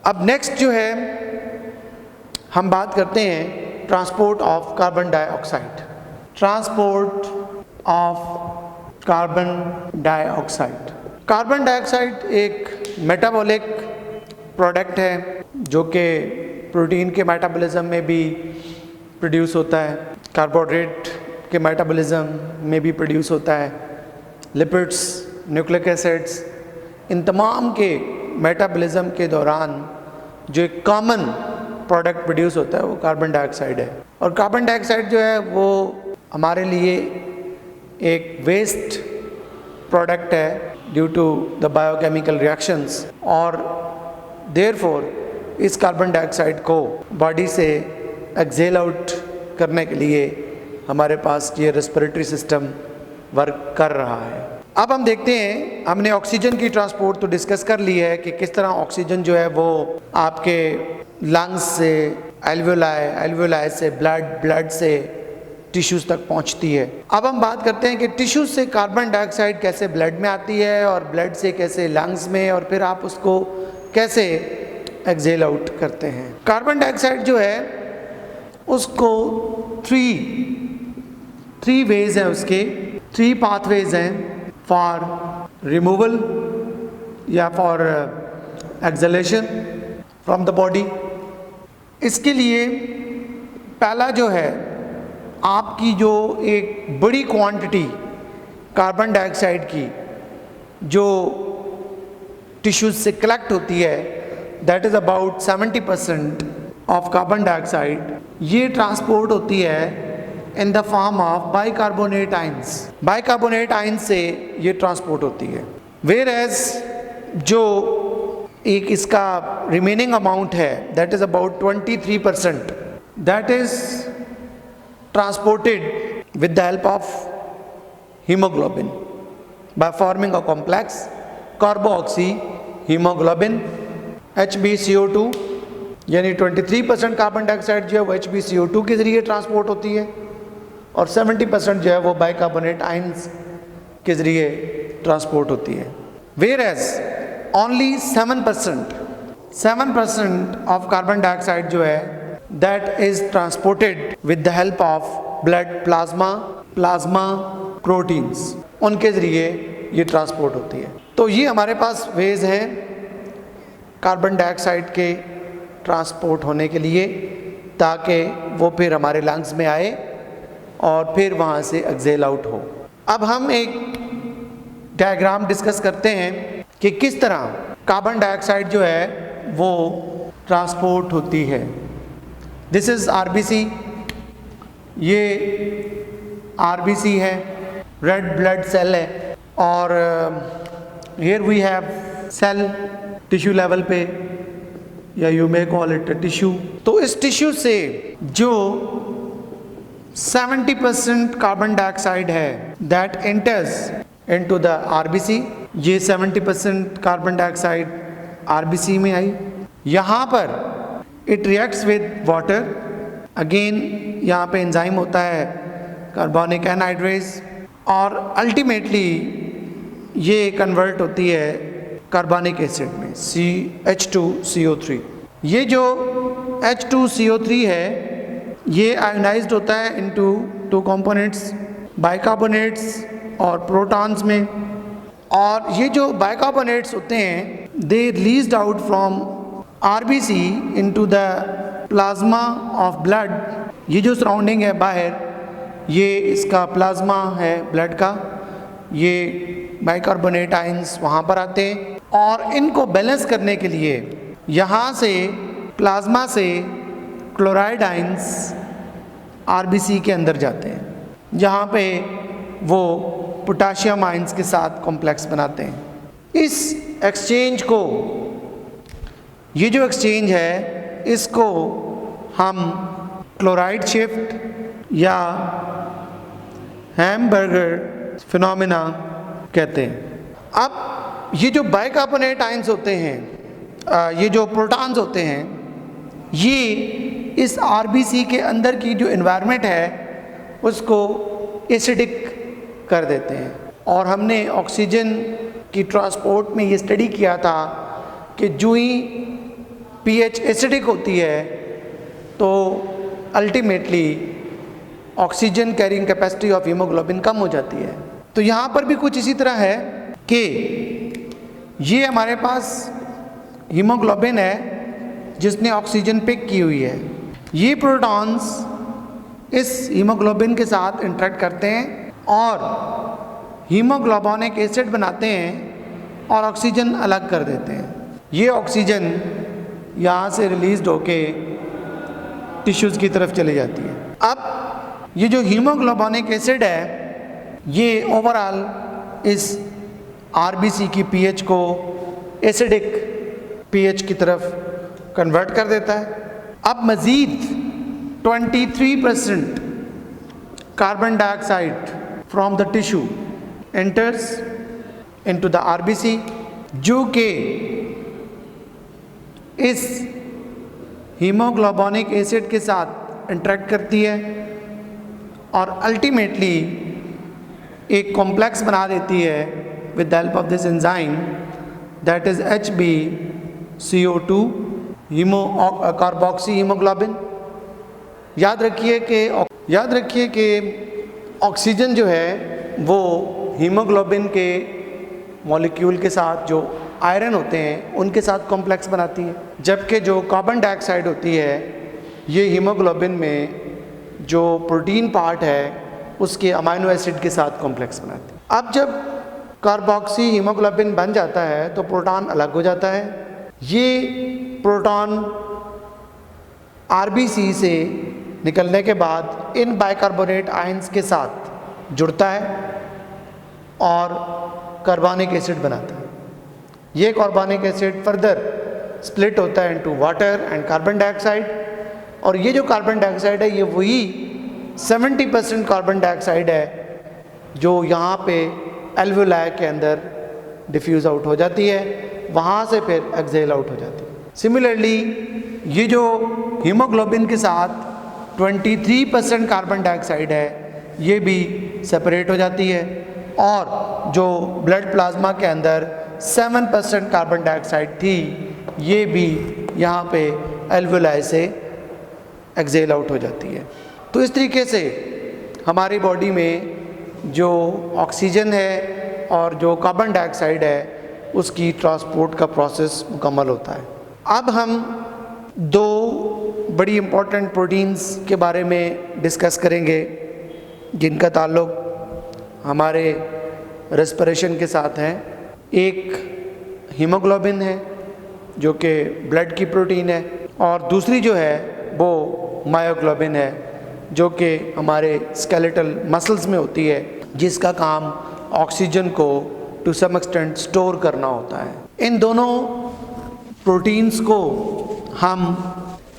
अब नेक्स्ट जो है हम बात करते हैं transport of carbon dioxide. Transport of carbon dioxide. Carbon dioxide एक मेटाबॉलिक प्रोडक्ट है जो कि प्रोटीन के मेटाबॉलिज्म में भी प्रोड्यूस होता है, कार्बोहाइड्रेट के मेटाबॉलिज्म में भी प्रोड्यूस होता है, लिपिड्स, न्यूक्लिक एसिड्स, इन तमाम के मेटाबॉलिज्म के दौरान जो एक कॉमन प्रोडक्ट प्रोड्यूस होता है वो कार्बन डाइऑक्साइड है। और कार्बन डाइऑक्साइड जो है वो हमारे लिए एक वेस्ट प्रोडक्ट है due to the biochemical reactions, और देयरफॉर इस कार्बन डाइऑक्साइड को बॉडी से एक्सेल आउट करने के लिए हमारे पास ये रेस्पिरेटरी सिस्टम वर्क कर रहा है। अब हम देखते हैं, हमने ऑक्सीजन की ट्रांसपोर्ट तो डिस्कस कर ली है कि किस तरह ऑक्सीजन जो है वो आपके लंग्स से एल्वियोलाई से ब्लड से टिश्यूज़ तक पहुंचती है। अब हम बात करते हैं कि टिश्यूज़ से कार्बन डाइऑक्साइड कैसे ब्लड में आती है और ब्लड से कैसे लंग्स में, और फिर आप उसको कैसे एक्सेल आउट करते हैं। कार्बन डाइऑक्साइड जो है उसको थ्री वेज हैं, उसके 3 पाथवेज हैं फॉर रिमूवल या for acceleration from the body. इसके लिए पहला जो है, आपकी जो एक बड़ी क्वांटिटी कार्बन डाइऑक्साइड की जो टिश्यूज से कलेक्ट होती है, that is about 70% of carbon dioxide, ये ट्रांसपोर्ट होती है in the form of bicarbonate ions. Bicarbonate ions से ये ट्रांसपोर्ट होती है। वेयर एज जो एक इसका रिमेनिंग अमाउंट है, that is about 23%, that is transported with the help of haemoglobin by forming a complex carboxy haemoglobin HbCO2, यानी 23% carbon dioxide जो है वो HbCO2 के ज़रिए ट्रांसपोर्ट होती है और 70% जो है वो बाइकार्बोनेट आयंस के ज़रिए ट्रांसपोर्ट होती है। Whereas only 7% of carbon dioxide जो है that is transported with the help of blood plasma proteins, उनके ज़रिए ये ट्रांसपोर्ट होती है। तो ये हमारे पास वेज हैं कार्बन डाइऑक्साइड के ट्रांसपोर्ट होने के लिए, ताकि वो फिर हमारे लंग्स में आए और फिर वहाँ से एक्सेल आउट हो। अब हम एक डायग्राम डिस्कस करते हैं कि किस तरह कार्बन डाइऑक्साइड जो है वो ट्रांसपोर्ट होती है। दिस इज़ RBC, ये RBC है, रेड ब्लड सेल है, और here we have cell tissue level पे, या you may call it tissue. तो इस टिश्यू से जो 70% कार्बन डाइऑक्साइड है that enters into the RBC, ये 70% कार्बन डाइऑक्साइड RBC में आई। यहाँ पर it reacts with water, again यहाँ पे एंजाइम होता है कार्बोनिक एनहाइड्रेज, और अल्टीमेटली ये कन्वर्ट होती है कार्बनिक एसिड में H2CO3। ये जो H2CO3 है ये आयोनाइज्ड होता है इनटू 2 कंपोनेंट्स, बाइकार्बोनेट्स और प्रोटॉन्स में, और ये जो बाइकार्बोनेट्स होते हैं दे released out from RBC into the plasma of blood. ये जो सराउंडिंग है बाहर, ये इसका प्लाज्मा है ब्लड का, ये बाइकार्बोनेट आयंस वहाँ पर आते हैं, और इनको बैलेंस करने के लिए यहाँ से प्लाज्मा से क्लोराइड आयंस RBC के अंदर जाते हैं, जहाँ पे वो पोटाशियम आयंस के साथ कॉम्प्लेक्स बनाते हैं। इस एक्सचेंज को, ये जो एक्सचेंज है, इसको हम क्लोराइड शिफ्ट या हैमबर्गर फिनोमेना कहते हैं। अब ये जो बाइकार्बोनेट आयंस होते हैं, ये जो प्रोटॉन्स होते हैं, ये इस RBC के अंदर की जो एनवायरनमेंट है उसको एसिडिक कर देते हैं। और हमने ऑक्सीजन की ट्रांसपोर्ट में ये स्टडी किया था कि जो ही पीएच एसिडिक होती है तो ultimately oxygen carrying capacity of haemoglobin कम हो जाती है। तो यहाँ पर भी कुछ इसी तरह है कि ये हमारे पास हीमोग्लोबिन है जिसने ऑक्सीजन पिक की हुई है। ये प्रोटॉन्स इस हीमोग्लोबिन के साथ इंटरेक्ट करते हैं और हीमोग्लोबिनिक एसिड बनाते हैं और ऑक्सीजन अलग कर देते हैं। ये ऑक्सीजन यहाँ से रिलीज होके टिश्यूज़ की तरफ चली जाती है। अब ये जो हीमोग्लोबिनिक एसिड है ये ओवरऑल इस आरबीसी की पीएच को एसिडिक पीएच की तरफ कन्वर्ट कर देता है। अब मज़ीद 23% carbon dioxide from the tissue enters into the RBC, जो कि इस हीमोग्लोबिनिक एसिड के साथ इंटरेक्ट करती है और अल्टीमेटली एक कॉम्प्लेक्स बना देती है with the help of this enzyme that is HbCO2 carboxy haemoglobin. याद रखिए कि ऑक्सीजन जो है वो हीमोग्लोबिन के मॉलिक्यूल के साथ जो आयरन होते हैं उनके साथ कॉम्प्लेक्स बनाती है, जबकि जो कार्बन डाइऑक्साइड होती है ये हीमोग्लोबिन में जो प्रोटीन पार्ट है उसके अमाइनो एसिड के साथ कॉम्प्लेक्स बनाती है। अब जब कार्बोक्सी हीमोग्लोबिन बन जाता है तो प्रोटॉन अलग हो जाता है। ये प्रोटॉन आरबीसी से निकलने के बाद इन बाइकार्बोनेट आयंस के साथ जुड़ता है और कार्बोनिक एसिड बनाता है। ये कार्बोनिक एसिड फर्दर स्प्लिट होता है into water and carbon dioxide, और ये जो कार्बन डाइऑक्साइड है ये वही 70% कार्बन डाइऑक्साइड है जो यहाँ पे एल्वेओलाई के अंदर डिफ्यूज़ आउट हो जाती है, वहाँ से फिर एक्सेल आउट हो जाती है। सिमिलरली ये जो हीमोग्लोबिन के साथ 23% कार्बन डाइऑक्साइड है ये भी सेपरेट हो जाती है, और जो ब्लड प्लाज्मा के अंदर 7% कार्बन डाइऑक्साइड थी ये भी यहाँ पे एल्वेओलाई से एक्सेल आउट हो जाती है। तो इस तरीके से हमारी बॉडी में जो ऑक्सीजन है और जो कार्बन डाइऑक्साइड है उसकी ट्रांसपोर्ट का प्रोसेस मुकम्मल होता है। अब हम दो बड़ी इम्पोर्टेंट प्रोटीन्स के बारे में डिस्कस करेंगे जिनका ताल्लुक़ हमारे रेस्पिरेशन के साथ है। एक हीमोग्लोबिन है जो कि ब्लड की प्रोटीन है, और दूसरी जो है वो मायोग्लोबिन है जो कि हमारे स्केलेटल मसल्स में होती है, जिसका काम ऑक्सीजन को टू सम एक्सटेंट स्टोर करना होता है। इन दोनों प्रोटीन्स को हम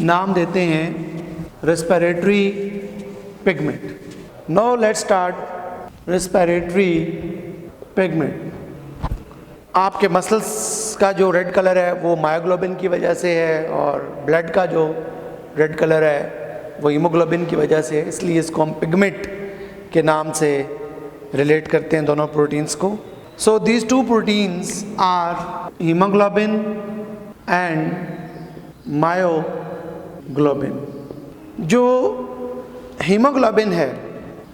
नाम देते हैं respiratory pigment. Now let's start respiratory pigment. आपके मसल्स का जो रेड कलर है वो मायोग्लोबिन की वजह से है, और ब्लड का जो रेड कलर है वो हीमोग्लोबिन की वजह से है, इसलिए इसको हम पिगमेंट के नाम से रिलेट करते हैं दोनों प्रोटीन्स को। So these two proteins are haemoglobin and myoglobin. जो हीमोग्लोबिन है,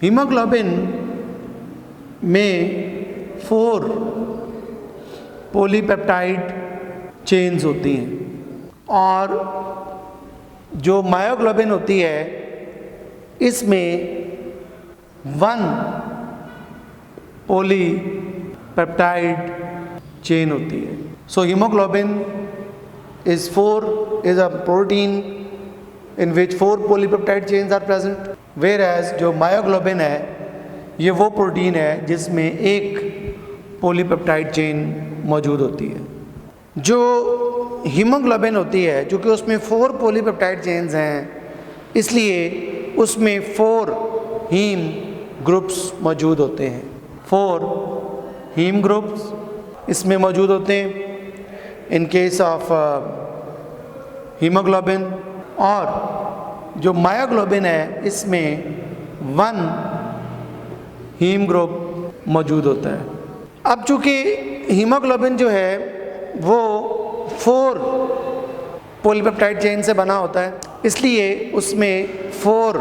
हीमोग्लोबिन में 4 पॉलीपेप्टाइड चेन्स होती हैं, और जो मायोग्लोबिन होती है इसमें 1 पॉलीपेप्टाइड चेन होती है। So haemoglobin is a protein in which 4 polypeptide chains are present, whereas जो मायोग्लोबिन है ये वो प्रोटीन है जिसमें एक पॉलीपेप्टाइड चेन मौजूद होती है। जो हीमोग्लोबिन होती है चूँकि उसमें 4 पॉलीपेप्टाइड चेन्स हैं, इसलिए उसमें 4 हीम ग्रुप्स मौजूद होते हैं। 4 हीम ग्रुप्स इसमें मौजूद होते हैं इन केस ऑफ हीमोग्लोबिन, और जो मायोग्लोबिन है इसमें 1 हीम ग्रुप मौजूद होता है। अब चूँकि हीमोग्लोबिन जो है वो 4 पॉलीपेप्टाइड चेन से बना होता है, इसलिए उसमें 4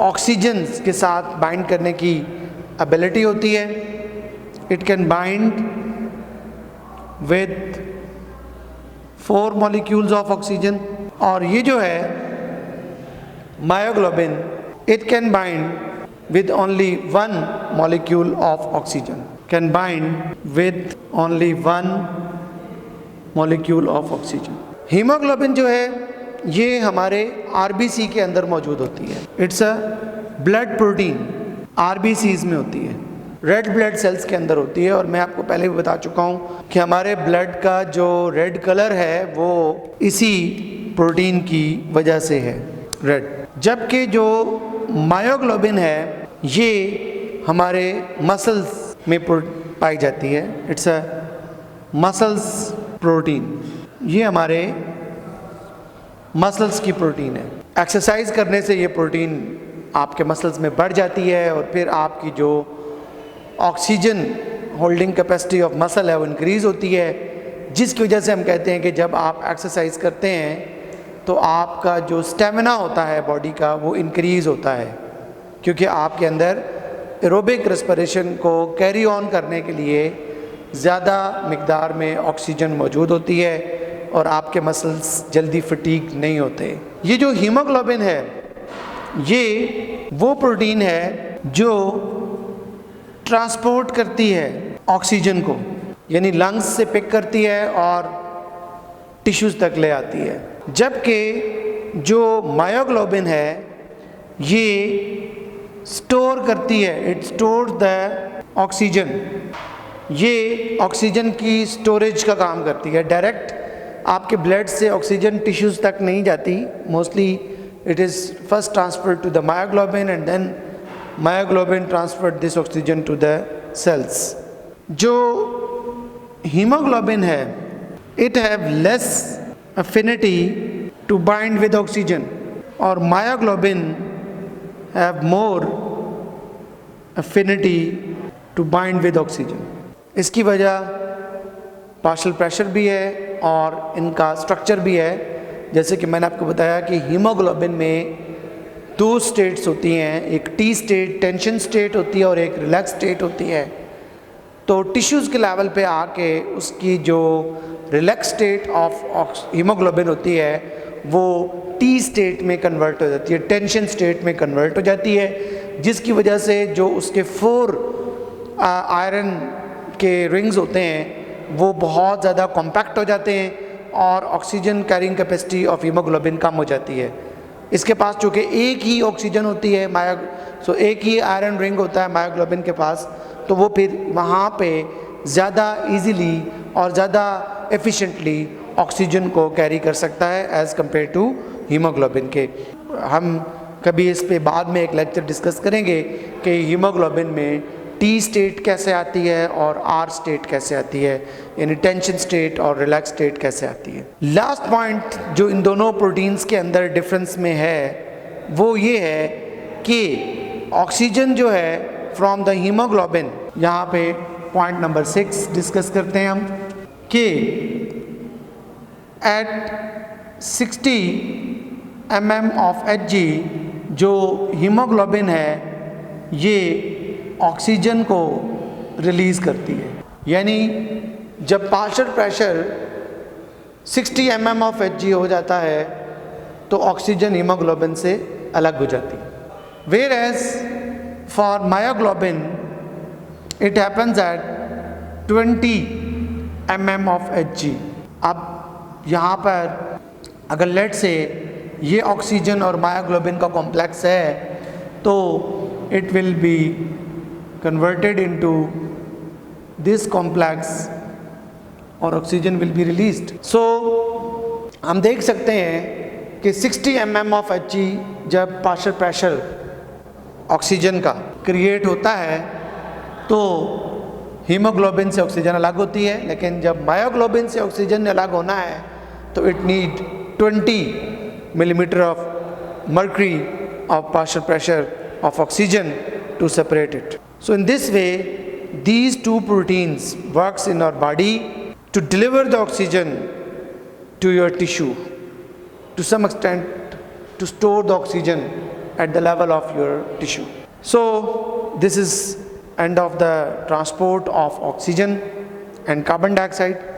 ऑक्सीजन्स के साथ बाइंड करने की एबिलिटी होती है। It can bind with 4 molecules of oxygen. और ये जो है myoglobin, it can bind with only 1 molecule of oxygen, can bind with only 1 molecule of oxygen. Haemoglobin जो है ये हमारे आरबीसी के अंदर मौजूद होती है। It's a blood protein, RBCs में होती है, रेड ब्लड सेल्स के अंदर होती है। और मैं आपको पहले भी बता चुका हूँ कि हमारे ब्लड का जो रेड कलर है वो इसी प्रोटीन की वजह से है, रेड। जबकि जो मायोग्लोबिन है ये हमारे मसल्स में पाई जाती है। इट्स अ मसल्स प्रोटीन, ये हमारे मसल्स की प्रोटीन है। एक्सरसाइज करने से ये प्रोटीन आपके मसल्स में बढ़ जाती है और फिर आपकी जो oxygen holding capacity of muscle है वो इंक्रीज़ होती है, जिसकी वजह से हम कहते हैं कि जब आप एक्सरसाइज करते हैं तो आपका जो स्टेमिना होता है बॉडी का वो इंक्रीज़ होता है, क्योंकि आपके अंदर एरोबिक रेस्पिरेशन को कैरी ऑन करने के लिए ज़्यादा मिकदार में ऑक्सीजन मौजूद होती है और आपके मसल्स जल्दी फटीग नहीं होते। ये जो हीमोग्लोबिन है ये वो प्रोटीन है जो ट्रांसपोर्ट करती है ऑक्सीजन को, यानी लंग्स से पिक करती है और टिश्यूज़ तक ले आती है। जबकि जो मायोग्लोबिन है ये स्टोर करती है, इट स्टोर द ऑक्सीजन, ये ऑक्सीजन की स्टोरेज का काम करती है। डायरेक्ट आपके ब्लड से ऑक्सीजन टिश्यूज़ तक नहीं जाती, mostly it is first transferred to the myoglobin and then myoglobin transferred this oxygen to the cells. जो हीमोग्लोबिन है it have less affinity to bind with oxygen और myoglobin have more affinity to bind with oxygen। इसकी वजह partial pressure भी है और इनका structure भी है। जैसे कि मैंने आपको बताया कि हीमोग्लोबिन में 2 स्टेट्स होती हैं, एक टी स्टेट टेंशन स्टेट होती है और एक रिलैक्स स्टेट होती है। तो टिश्यूज़ के लेवल पे आके उसकी जो रिलैक्स स्टेट ऑफ हीमोग्लोबिन होती है वो टी स्टेट में कन्वर्ट हो जाती है, टेंशन स्टेट में कन्वर्ट हो जाती है, जिसकी वजह से जो उसके 4 आयरन के रिंग्स होते हैं वो बहुत ज़्यादा कॉम्पैक्ट हो जाते हैं और oxygen carrying capacity of haemoglobin कम हो जाती है। इसके पास चूँकि एक ही ऑक्सीजन होती है एक ही आयरन रिंग होता है मायोग्लोबिन के पास, तो वो फिर वहाँ पे ज़्यादा इजीली और ज़्यादा एफिशिएंटली ऑक्सीजन को कैरी कर सकता है एज़ कम्पेयर टू हीमोग्लोबिन के। हम कभी इस पे बाद में एक लेक्चर डिस्कस करेंगे कि हीमोग्लोबिन में टी स्टेट कैसे आती है और आर स्टेट कैसे आती है, यानी टेंशन स्टेट और रिलैक्स स्टेट कैसे आती है। लास्ट पॉइंट जो इन दोनों प्रोटीन्स के अंदर डिफरेंस में है वो ये है कि ऑक्सीजन जो है फ्रॉम द हीमोग्लोबिन, यहाँ पे पॉइंट नंबर 6 डिस्कस करते हैं हम कि एट 60 mm of Hg जो हीमोग्लोबिन है ये ऑक्सीजन को रिलीज़ करती है, यानी जब partial pressure 60 mm of Hg हो जाता है तो ऑक्सीजन हीमोग्लोबिन से अलग हो जाती है। Whereas for myoglobin it happens at 20 mm of Hg। अब यहाँ पर अगर लेट से ये ऑक्सीजन और मायोग्लोबिन का कॉम्प्लेक्स है तो it will be converted into this complex और ऑक्सीजन विल बी रिलीज्ड। सो हम देख सकते हैं कि 60 mm of Hg जब पार्शियल प्रेशर ऑक्सीजन का क्रिएट होता है तो हीमोग्लोबिन से ऑक्सीजन अलग होती है, लेकिन जब मायोग्लोबिन से ऑक्सीजन अलग होना है तो it need 20 millimeter of mercury of partial pressure of oxygen to separate it. So in this way these two proteins works in our body to deliver the oxygen to your tissue to some extent to store the oxygen at the level of your tissue. So this is end of the transport of oxygen and carbon dioxide.